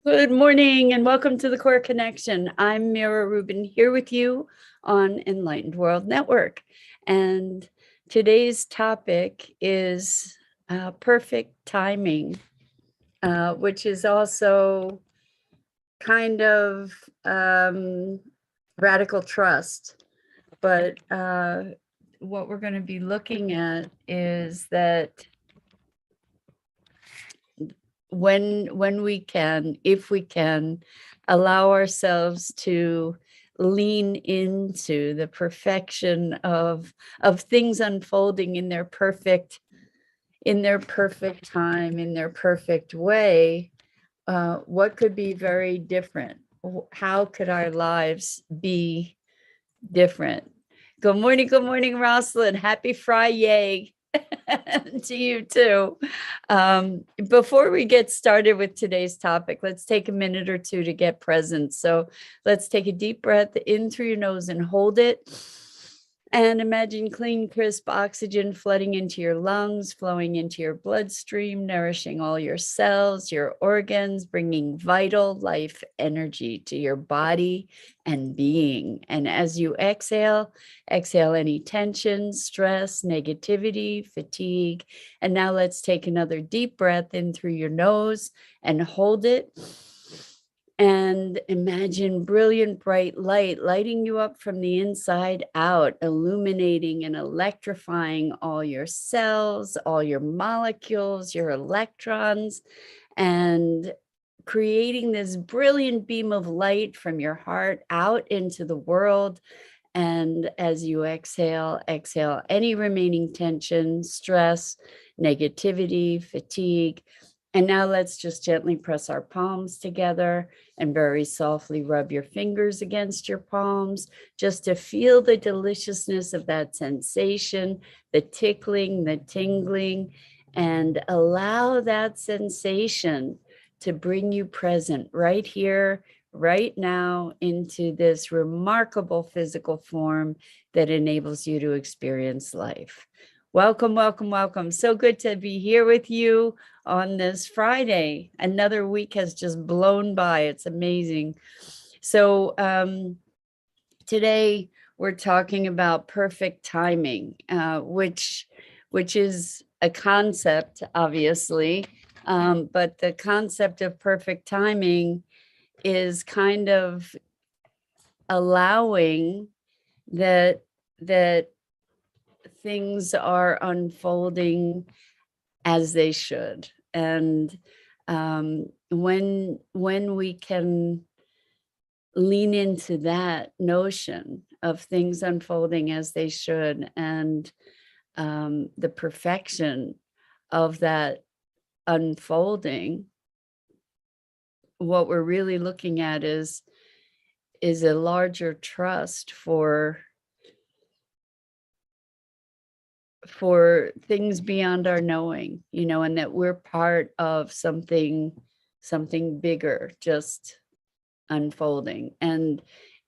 Good morning and welcome to the Core Connection. I'm Mira Rubin here with you on Enlightened World Network. And today's topic is perfect timing, which is also kind of radical trust. But what we're going to be looking at is that when we can, if we can, allow ourselves to lean into the perfection of things unfolding in their perfect time, in their perfect way, what could be very different? How could our lives be different? Good morning, Rosalind. Happy Friday. To you too. Before we get started with today's topic, let's take a minute or two to get present. So let's take a deep breath in through your nose and hold it. And imagine clean, crisp oxygen flooding into your lungs, flowing into your bloodstream, nourishing all your cells, your organs, bringing vital life energy to your body and being. And as you exhale any tension, stress, negativity, fatigue. And now let's take another deep breath in through your nose and hold it. And imagine brilliant, bright light lighting you up from the inside out, illuminating and electrifying all your cells, all your molecules, your electrons, and creating this brilliant beam of light from your heart out into the world. And as you exhale any remaining tension, stress, negativity, fatigue. And now let's just gently press our palms together and very softly rub your fingers against your palms, just to feel the deliciousness of that sensation, the tickling, the tingling, and allow that sensation to bring you present right here, right now, into this remarkable physical form that enables you to experience life. Welcome, welcome, welcome. So good to be here with you on this Friday. Another week has just blown by. It's amazing. So today we're talking about perfect timing, which is a concept, obviously, but the concept of perfect timing is kind of allowing that things are unfolding as they should. And when we can lean into that notion of things unfolding as they should, and the perfection of that unfolding, what we're really looking at is a larger trust for things beyond our knowing, and that we're part of something bigger just unfolding. And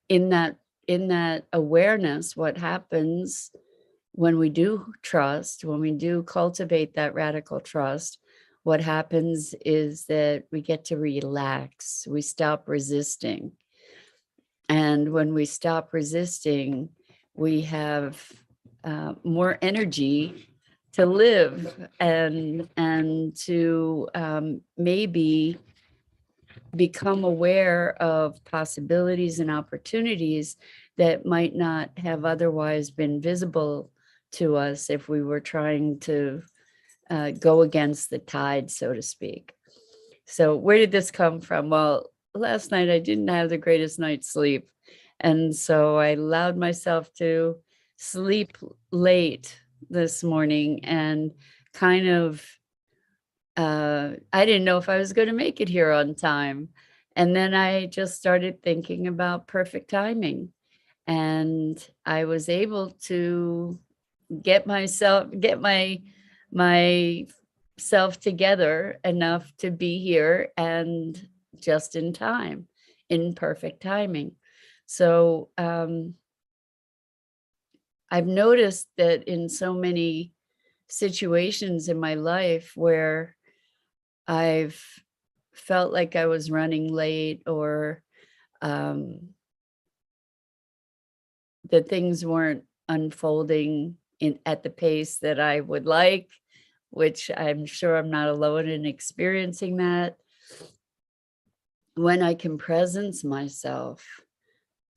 in that awareness, what happens when we do trust, when we do cultivate that radical trust, what happens is that we get to relax, we stop resisting. And when we stop resisting, we have more energy to live and to maybe become aware of possibilities and opportunities that might not have otherwise been visible to us if we were trying to go against the tide, so to speak. So where did this come from? Well, last night I didn't have the greatest night's sleep. And so I allowed myself to sleep late this morning, and kind of, I didn't know if I was going to make it here on time. And then I just started thinking about perfect timing. And I was able to get myself together enough to be here, and just in time, in perfect timing. So I've noticed that in so many situations in my life where I've felt like I was running late, or um, that things weren't unfolding at the pace that I would like, which I'm sure I'm not alone in experiencing that. When I can presence myself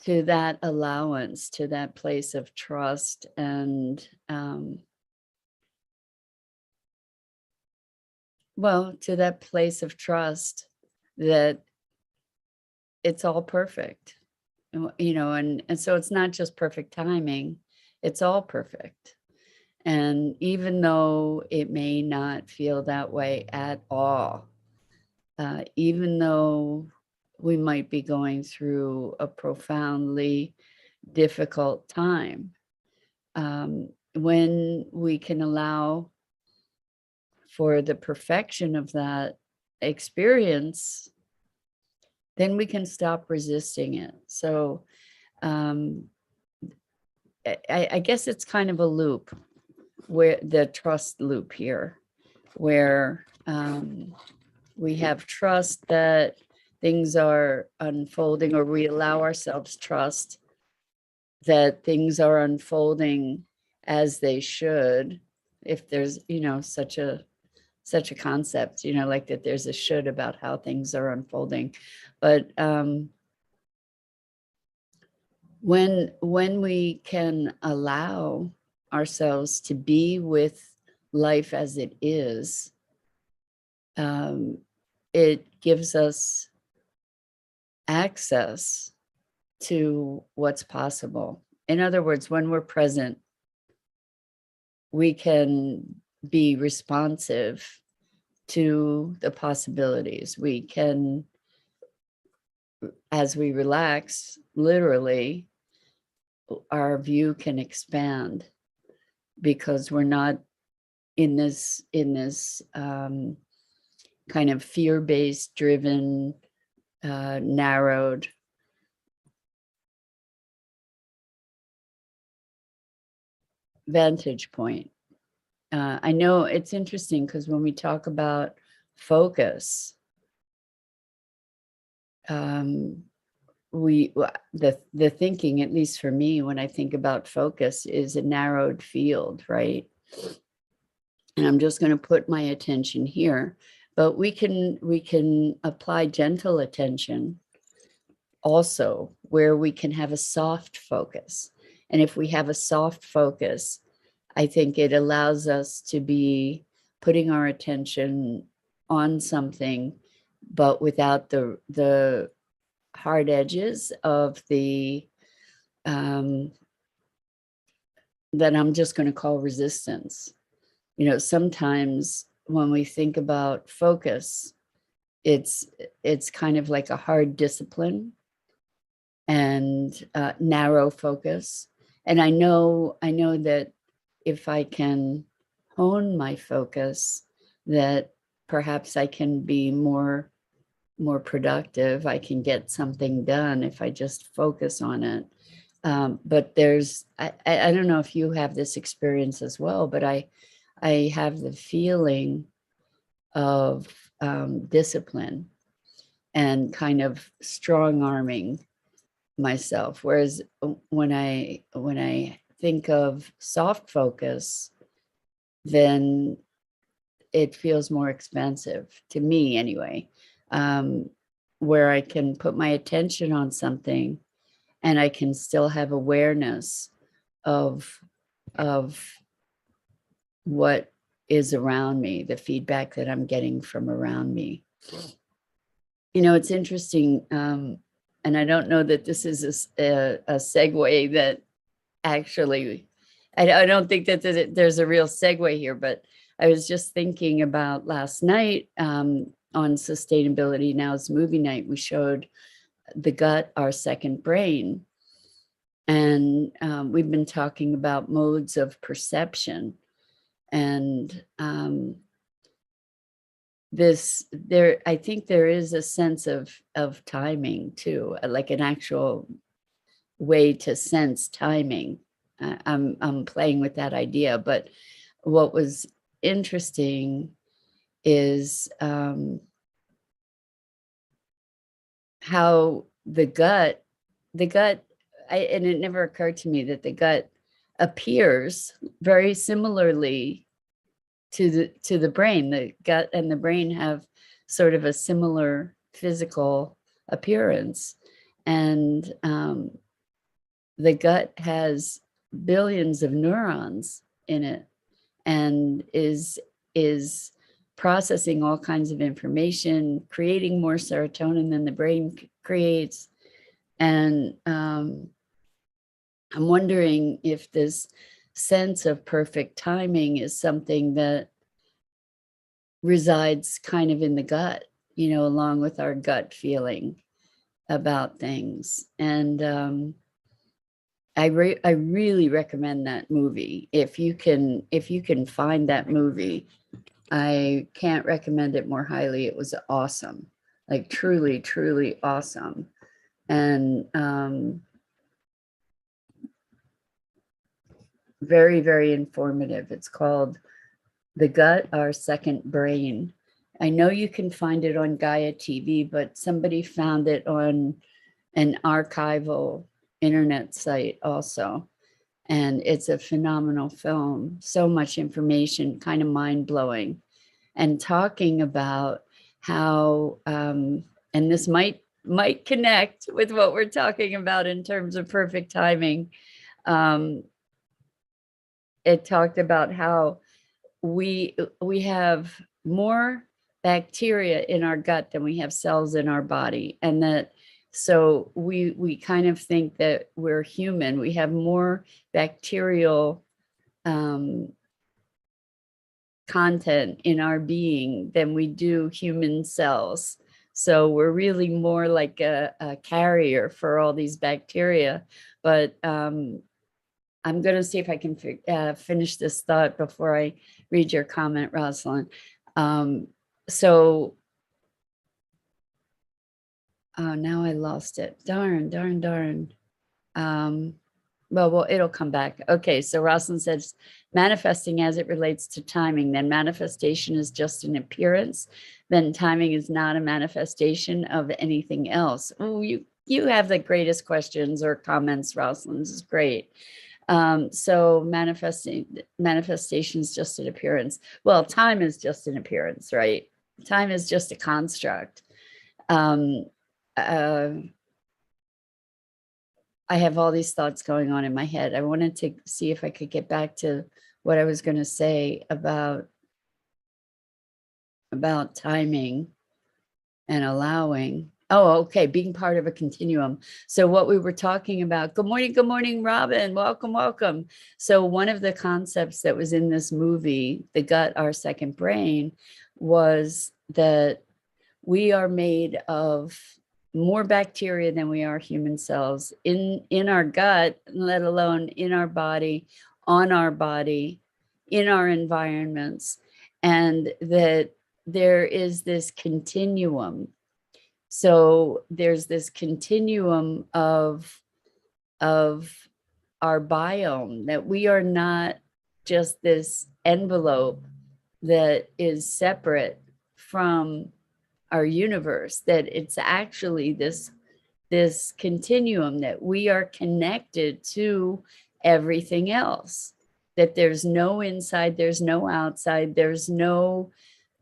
to that allowance, to that place of trust, and well, to that place of trust that it's all perfect. And so it's not just perfect timing, it's all perfect. And even though it may not feel that way at all, even though we might be going through a profoundly difficult time, when we can allow for the perfection of that experience, then we can stop resisting it. So um, I guess it's kind of a loop, where the trust loop here, where we have trust that things are unfolding, or we allow ourselves trust that things are unfolding as they should. If there's, such a concept, like that there's a should about how things are unfolding. But when we can allow ourselves to be with life as it is, it gives us access to what's possible. In other words, when we're present, we can be responsive to the possibilities. We can, as we relax, literally, our view can expand, because we're not in this kind of fear-based driven, narrowed vantage point. I know it's interesting, because when we talk about focus, the thinking, at least for me, when I think about focus, is a narrowed field, right? And I'm just going to put my attention here, but we can apply gentle attention also, where we can have a soft focus. And if we have a soft focus, I think it allows us to be putting our attention on something, but without the hard edges of the that I'm just going to call resistance. Sometimes when we think about focus, it's kind of like a hard discipline and narrow focus. And I know that if I can hone my focus, that perhaps I can be more productive. I can get something done if I just focus on it. But I don't know if you have this experience as well, but I have the feeling of discipline and kind of strong arming myself. Whereas when I think of soft focus, then it feels more expansive to me anyway, where I can put my attention on something and I can still have awareness of what is around me, the feedback that I'm getting from around me. It's interesting, and I don't know that this is a segue that actually, I don't think that there's a real segue here, but I was just thinking about last night, on Sustainability Now's movie night. We showed the gut, our second brain. And we've been talking about modes of perception. And I think there is a sense of timing too, like an actual way to sense timing. I'm playing with that idea, but what was interesting is how the gut, and it never occurred to me that the gut appears very similarly to the brain. The gut and the brain have sort of a similar physical appearance, and the gut has billions of neurons in it, and is processing all kinds of information, creating more serotonin than the brain creates. And I'm wondering if this sense of perfect timing is something that resides kind of in the gut, along with our gut feeling about things. And I really recommend that movie. If you can find that movie, I can't recommend it more highly. It was awesome, like truly, truly awesome. And very, very informative. It's called The Gut, Our Second Brain. I know you can find it on Gaia TV, but somebody found it on an archival internet site also. And it's a phenomenal film. So much information, kind of mind blowing, and talking about how, and this might connect with what we're talking about in terms of perfect timing. Um, it talked about how we have more bacteria in our gut than we have cells in our body, and that so we kind of think that we're human. We have more bacterial content in our being than we do human cells. So we're really more like a carrier for all these bacteria. But I'm going to see if I can finish this thought before I read your comment, Rosalind. So, oh, now I lost it. Darn, darn, darn. Well, it'll come back. Okay, so Rosalind says, manifesting as it relates to timing, then manifestation is just an appearance, then timing is not a manifestation of anything else. Oh, you have the greatest questions or comments, Rosalind. This is great. So manifestation is just an appearance. Well, time is just an appearance, right? Time is just a construct. Um, uh, I have all these thoughts going on in my head. I wanted to see if I could get back to what I was going to say about timing and allowing. Oh, okay, being part of a continuum. So what we were talking about, good morning, Robin, welcome, welcome. So one of the concepts that was in this movie, The Gut, Our Second Brain, was that we are made of more bacteria than we are human cells in our gut, let alone in our body, on our body, in our environments, and that there is this continuum. So there's this continuum of our biome, that we are not just this envelope that is separate from our universe, that it's actually this continuum, that we are connected to everything else, that there's no inside, there's no outside, there's no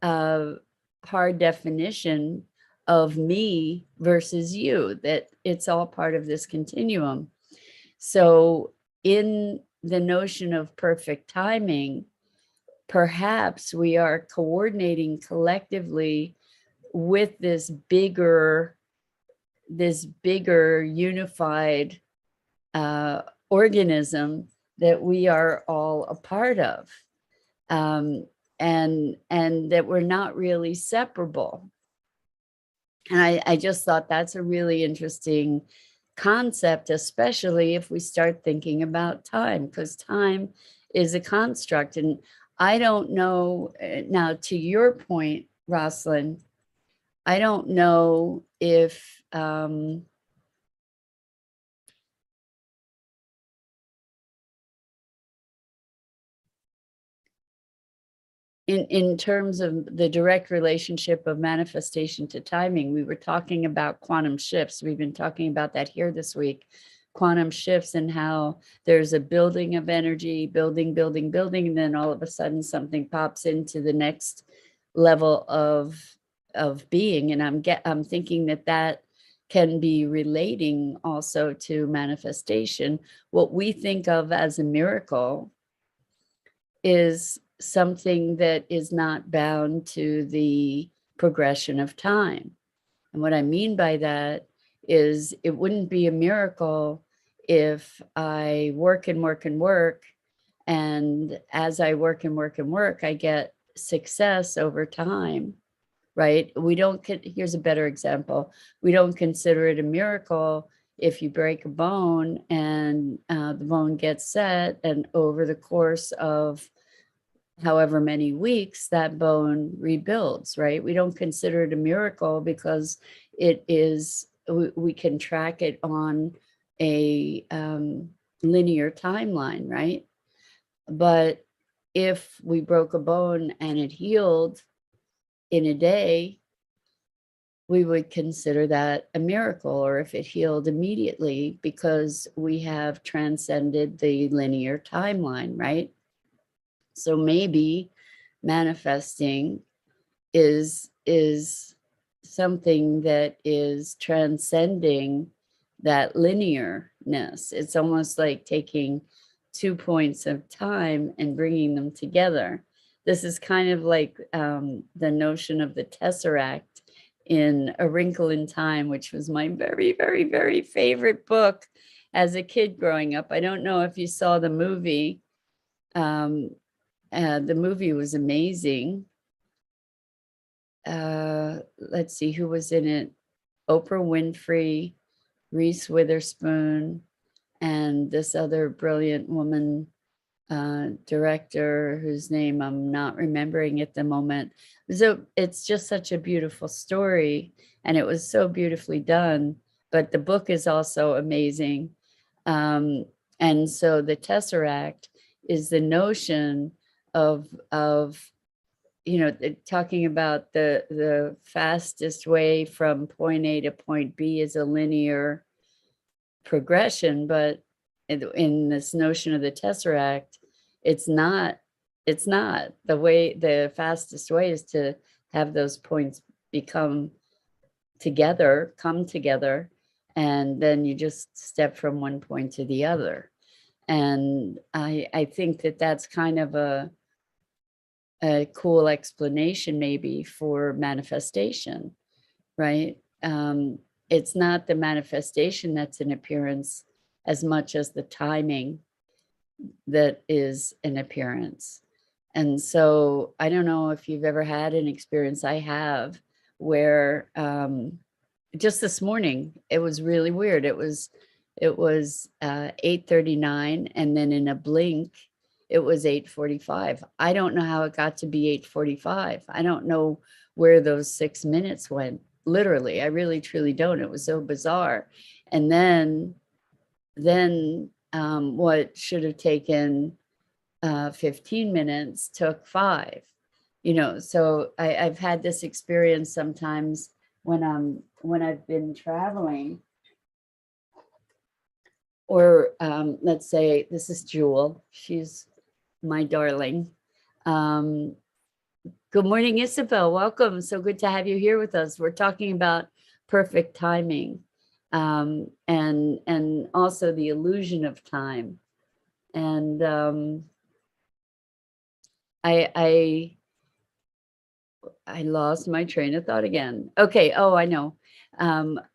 hard definition of me versus you, that it's all part of this continuum. So in the notion of perfect timing, perhaps we are coordinating collectively with this bigger unified organism that we are all a part of, and that we're not really separable. And I just thought that's a really interesting concept, especially if we start thinking about time, because time is a construct. And I don't know, now to your point, Rosalind, I don't know if in terms of the direct relationship of manifestation to timing, we were talking about quantum shifts. We've been talking about that here this week, quantum shifts, and how there's a building of energy, building, and then all of a sudden something pops into the next level of being. And I'm thinking that can be relating also to manifestation. What we think of as a miracle is something that is not bound to the progression of time. And what I mean by that is it wouldn't be a miracle if I work and work and work, and as I work and work and work, I get success over time, right? Here's a better example. We don't consider it a miracle if you break a bone and the bone gets set, and over the course of however many weeks that bone rebuilds, right? We don't consider it a miracle because we can track it on a linear timeline, right? But if we broke a bone and it healed in a day, we would consider that a miracle, or if it healed immediately, because we have transcended the linear timeline, right? So maybe manifesting is something that is transcending that linearness. It's almost like taking 2 points of time and bringing them together. This is kind of like the notion of the tesseract in A Wrinkle in Time, which was my very, very, very favorite book as a kid growing up. I don't know if you saw the movie. The movie was amazing. Let's see who was in it. Oprah Winfrey, Reese Witherspoon, and this other brilliant woman director whose name I'm not remembering at the moment. So it's just such a beautiful story, and it was so beautifully done, but the book is also amazing. And so the tesseract is the notion of talking about the fastest way from point A to point B is a linear progression, but in this notion of the tesseract, it's not. The way, the fastest way is to have those points come together, and then you just step from one point to the other. And I think that's kind of a cool explanation maybe for manifestation, right? It's not the manifestation that's an appearance as much as the timing that is an appearance. And so I don't know if you've ever had an experience, I have, where just this morning, it was really weird. It was 8:39, and then in a blink, it was 8:45. I don't know how it got to be 8:45. I don't know where those 6 minutes went. Literally, I really truly don't. It was so bizarre. And then what should have taken 15 minutes took 5. So I've had this experience sometimes when I've been traveling, or let's say this is Jewel. She's my darling. Good morning, Isabel. Welcome. So good to have you here with us. We're talking about perfect timing, and also the illusion of time. And I lost my train of thought again. Okay. Oh, I know.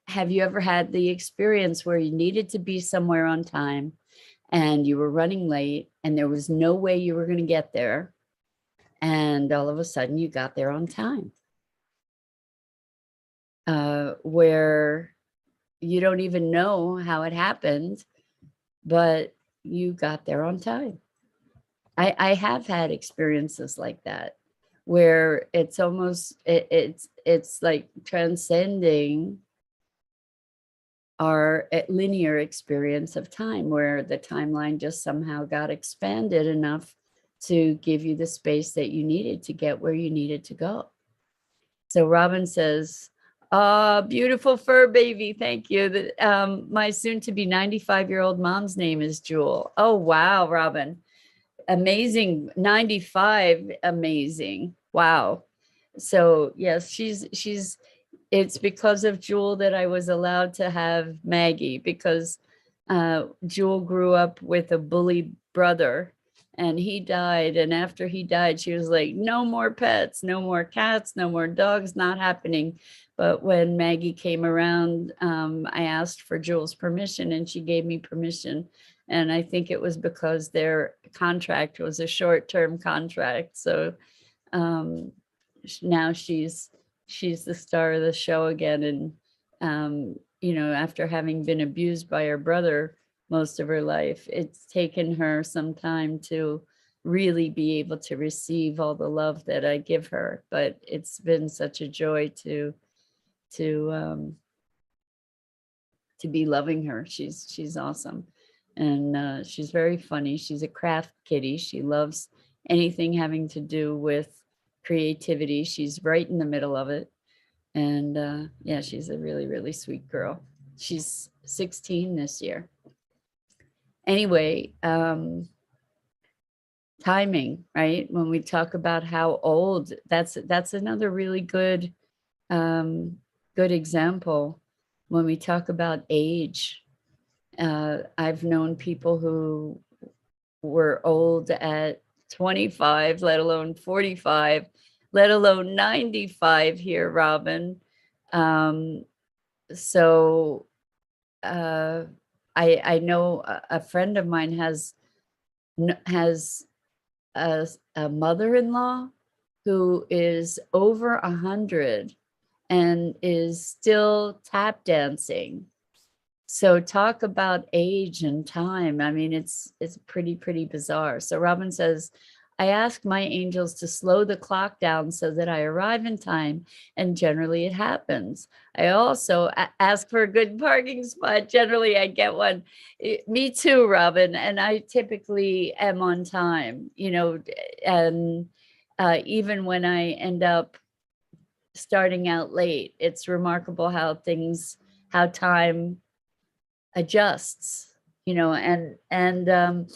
Have you ever had the experience where you needed to be somewhere on time and you were running late and there was no way you were going to get there, and all of a sudden you got there on time? Where you don't even know how it happened, but you got there on time. I have had experiences like that, where it's almost it's like transcending our linear experience of time, where the timeline just somehow got expanded enough to give you the space that you needed to get where you needed to go. So Robin says, beautiful fur baby. Thank you. My soon to be 95-year-old mom's name is Jewel. Oh, wow, Robin. Amazing. 95. Amazing. Wow. So yes, it's because of Jewel that I was allowed to have Maggie, because Jewel grew up with a bully brother and he died. And after he died, she was like, no more pets, no more cats, no more dogs, not happening. But when Maggie came around, I asked for Jewel's permission and she gave me permission. And I think it was because their contract was a short-term contract. So now she's the star of the show again. And you know, after having been abused by her brother most of her life, it's taken her some time to really be able to receive all the love that I give her. But it's been such a joy to be loving her. She's awesome. And she's very funny. She's a craft kitty. She loves anything having to do with creativity. She's right in the middle of it. And yeah, she's a really, really sweet girl. She's 16 this year. Anyway, timing, right? When we talk about how old, that's another really good example. When we talk about age, I've known people who were old at 25, let alone 45, let alone 95 here, Robin. So I know a friend of mine has a mother-in-law who is over 100 and is still tap dancing. So talk about age and time. I mean, it's pretty bizarre. So Robin says, I ask my angels to slow the clock down so that I arrive in time, and generally it happens. I also ask for a good parking spot. Generally I get one. Me too, Robin. And I typically am on time, you know, and even when I end up starting out late, it's remarkable how time adjusts, you know. And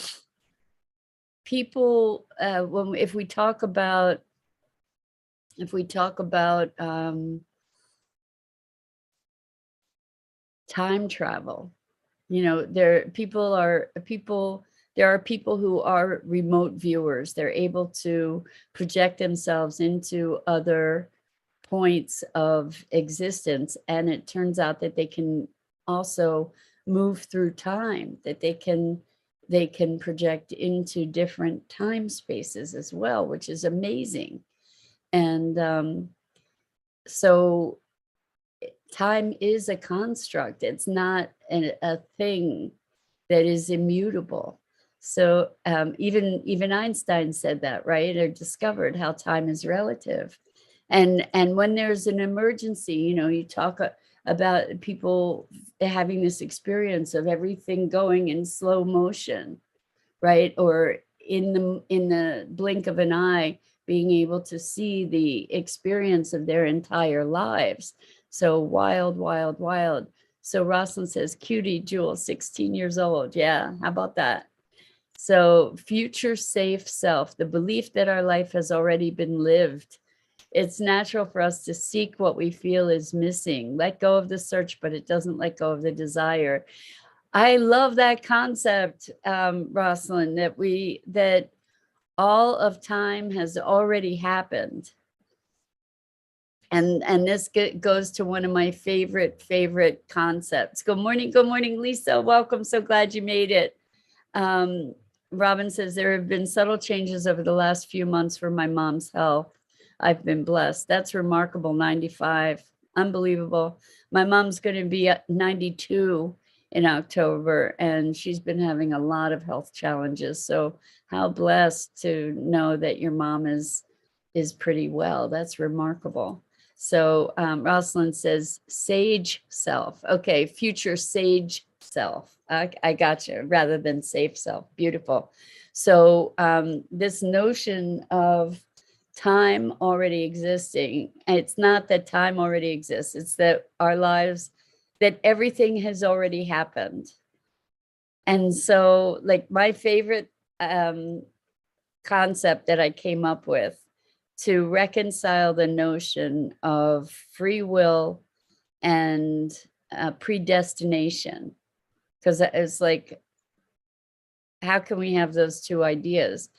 people, if we talk about time travel, you know, there are people who are remote viewers. They're able to project themselves into other points of existence, and it turns out that they can also move through time, that they can project into different time spaces as well, which is amazing. And so time is a construct. It's not a thing that is immutable. So even Einstein said that, right? Or discovered how time is relative. And when there's an emergency, you know, you talk about people having this experience of everything going in slow motion, right? Or in the blink of an eye, being able to see the experience of their entire lives. So wild, wild, wild. So Rosalind says, cutie Jewel, 16 years old. Yeah, how about that? So future safe self, the belief that our life has already been lived. It's natural for us to seek what we feel is missing, let go of the search, but it doesn't let go of the desire. I love that concept, Rosalind, that all of time has already happened. And this goes to one of my favorite concepts. Good morning, Lisa. Welcome. So glad you made it. Robin says, there have been subtle changes over the last few months for my mom's health. I've been blessed. That's remarkable. 95. Unbelievable. My mom's going to be 92 in October, and she's been having a lot of health challenges. So how blessed to know that your mom is pretty well. That's remarkable. So Rosalind says sage self. Okay, future sage self. I got you, rather than safe self. Beautiful. So this notion of time already existing, it's not that time already exists, it's that our lives, that everything has already happened. And so like my favorite concept that I came up with to reconcile the notion of free will and predestination, because it's like, how can we have those two ideas?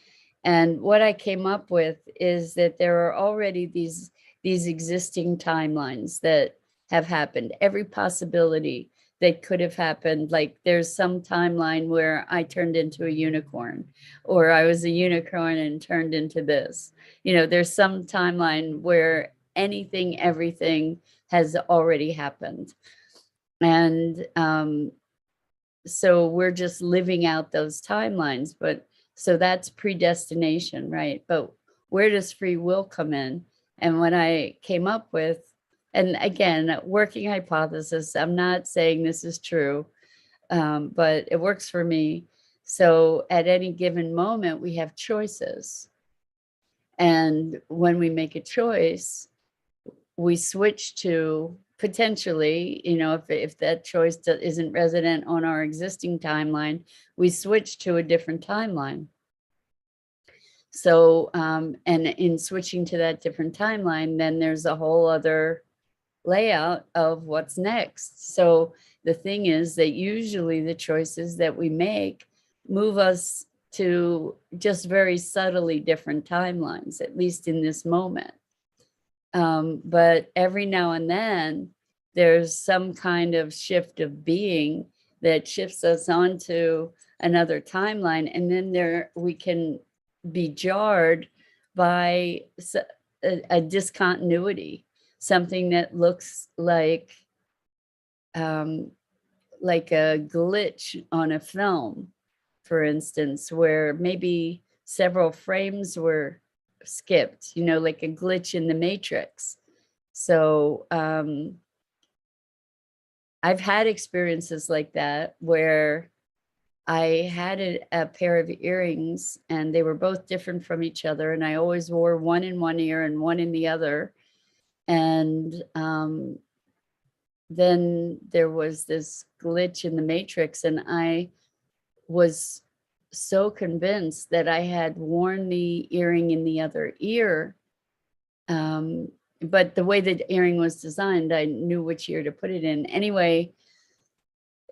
And what I came up with is that there are already these existing timelines that have happened, every possibility that could have happened. Like there's some timeline where I turned into a unicorn, or I was a unicorn and turned into this. You know, there's some timeline where anything, everything has already happened. And so we're just living out those timelines. But so that's predestination, right? But where does free will come in? And when I came up with, and again, working hypothesis, I'm not saying this is true, but it works for me. So at any given moment, we have choices. And when we make a choice, we switch to potentially, you know, if that choice isn't resident on our existing timeline, we switch to a different timeline. So, and in switching to that different timeline, then there's a whole other layout of what's next. So the thing is that usually the choices that we make move us to just very subtly different timelines, at least in this moment. But every now and then there's some kind of shift of being that shifts us onto another timeline, and then there we can be jarred by a discontinuity, something that looks like a glitch on a film, for instance, where maybe several frames were skipped, you know, like a glitch in the matrix. So I've had experiences like that where I had a pair of earrings and they were both different from each other, and I always wore one in one ear and one in the other. And then there was this glitch in the matrix, and I was so convinced that I had worn the earring in the other ear. But the way the earring was designed, I knew which ear to put it in. Anyway,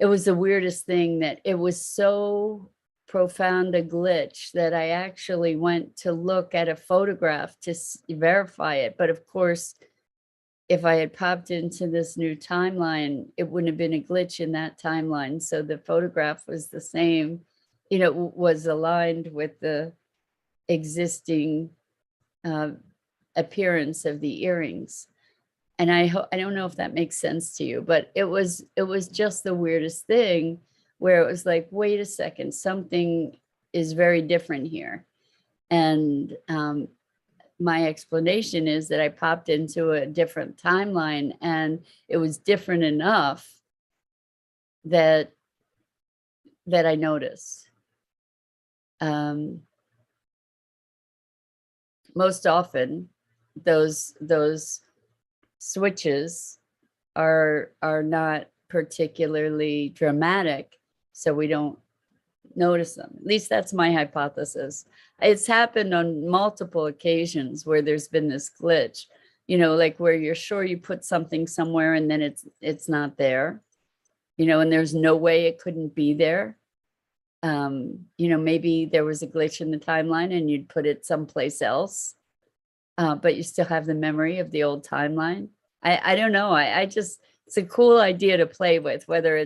it was the weirdest thing, that it was so profound a glitch that I actually went to look at a photograph to verify it. But of course, if I had popped into this new timeline, it wouldn't have been a glitch in that timeline. So the photograph was the same, you know, was aligned with the existing appearance of the earrings. And I don't know if that makes sense to you, but it was just the weirdest thing, where it was like, wait a second, something is very different here. And my explanation is that I popped into a different timeline, and it was different enough that I noticed. Most often, those switches are not particularly dramatic, so we don't notice them. At least that's my hypothesis. It's happened on multiple occasions where there's been this glitch, you know, like where you're sure you put something somewhere and then it's not there, you know, and there's no way it couldn't be there. You know, maybe there was a glitch in the timeline and you'd put it someplace else, but you still have the memory of the old timeline. I don't know. I just, it's a cool idea to play with, whether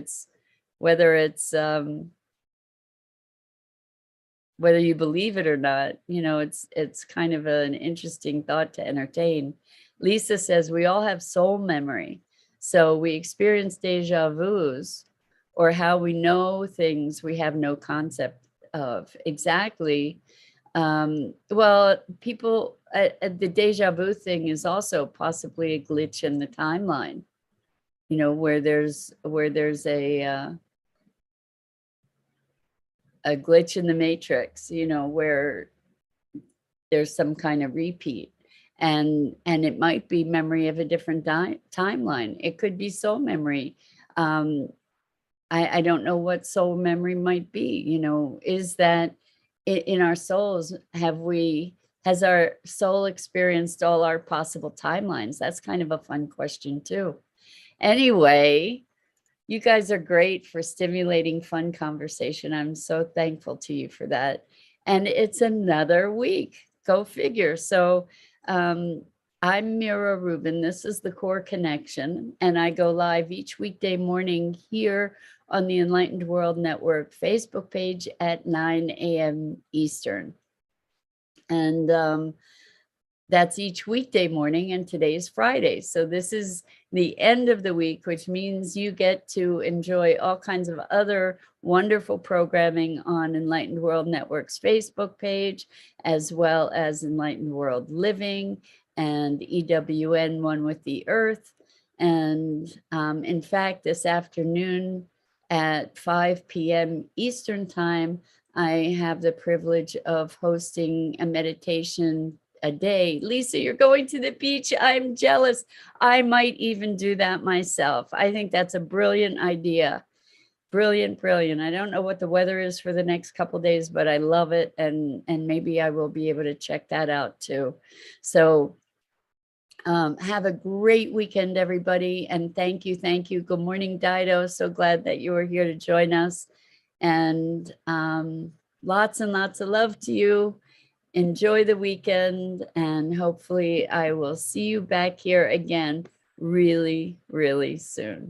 you believe it or not. You know, it's kind of an interesting thought to entertain. Lisa says we all have soul memory, so we experience deja vus, or how we know things we have no concept of. Exactly. Well, people the deja vu thing is also possibly a glitch in the timeline, you know, where there's a glitch in the matrix, you know, where there's some kind of repeat, and it might be memory of a different timeline. It could be soul memory. I don't know what soul memory might be. You know, is that in our souls, has our soul experienced all our possible timelines? That's kind of a fun question too. Anyway, you guys are great for stimulating fun conversation. I'm so thankful to you for that. And it's another week. Go figure. So I'm Mira Rubin. This is the Core Connection, and I go live each weekday morning here on the Enlightened World Network Facebook page at 9 a.m. Eastern. And that's each weekday morning, and today is Friday. So this is the end of the week, which means you get to enjoy all kinds of other wonderful programming on Enlightened World Network's Facebook page, as well as Enlightened World Living and EWN One with the Earth. And in fact, this afternoon at 5 p.m. Eastern Time, I have the privilege of hosting a meditation a day. Lisa, you're going to the beach. I'm jealous. I might even do that myself. I think that's a brilliant idea. Brilliant, brilliant. I don't know what the weather is for the next couple of days, but I love it. And maybe I will be able to check that out too. So have a great weekend, everybody. And thank you. Thank you. Good morning, Dido. So glad that you were here to join us. And lots and lots of love to you. Enjoy the weekend, and hopefully I will see you back here again really, really soon.